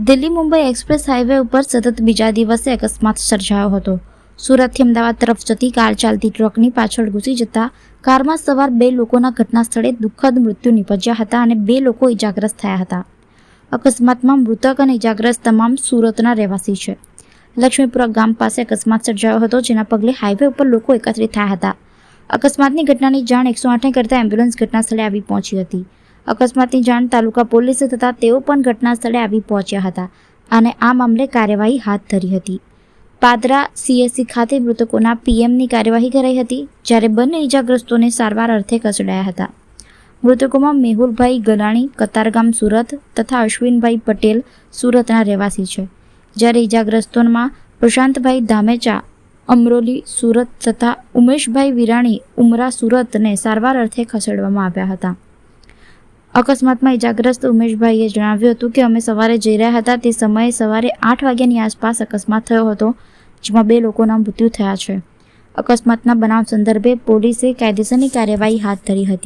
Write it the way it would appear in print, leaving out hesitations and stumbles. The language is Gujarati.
દિલ્હી મુંબઈ એક્સપ્રેસ હાઈવે ઉપર સતત બીજા દિવસે અકસ્માત સર્જાયો હતો। સુરતથી અમદાવાદ તરફ જતી કાર ચાલતી ટ્રકની પાછળ ઘૂસી જતા કારમાં સવાર બે લોકોના ઘટના સ્થળે દુઃખદ મૃત્યુ નિપજ્યા હતા અને બે લોકો ઇજાગ્રસ્ત થયા હતા। અકસ્માતમાં મૃતક અને ઇજાગ્રસ્ત તમામ સુરતના રહેવાસી છે। લક્ષ્મીપુરા ગામ પાસે અકસ્માત સર્જાયો હતો, જેના પગલે હાઈવે ઉપર લોકો એકત્રિત થયા હતા। અકસ્માતની ઘટનાની જાણ 108ને કરતા એમ્બ્યુલન્સ ઘટના સ્થળે આવી પહોંચી હતી। અકસ્માતની જાણ તાલુકા પોલીસ થતાં તેઓ પણ ઘટના સ્થળે આવી પહોંચ્યા હતા અને આ મામલે કાર્યવાહી હાથ ધરી હતી। પાદરા CSC ખાતે મૃતકોના PMની કાર્યવાહી કરાઈ હતી, જ્યારે બંને ઇજાગ્રસ્તોને સારવાર અર્થે ખસેડાયા હતા। મૃતકોમાં મેહુલભાઈ ગલાણી કતારગામ સુરત તથા અશ્વિનભાઈ પટેલ સુરતના રહેવાસી છે, જ્યારે ઇજાગ્રસ્તોમાં પ્રશાંતભાઈ ધામેચા અમરોલી સુરત તથા ઉમેશભાઈ વિરાણી ઉમરા સુરતને સારવાર અર્થે ખસેડવામાં આવ્યા હતા। અકસ્માતમાં ઇજાગ્રસ્ત ઉમેશભાઈએ જણાવ્યું હતું કે અમે સવારે જઈ રહ્યા હતા તે સમયે સવારે 8 વાગ્યાની આસપાસ અકસ્માત થયો હતો, જેમાં બે લોકોના મૃત્યુ થયા છે। અકસ્માતના બનાવ સંદર્ભે પોલીસે કાયદેસરની કાર્યવાહી હાથ ધરી હતી।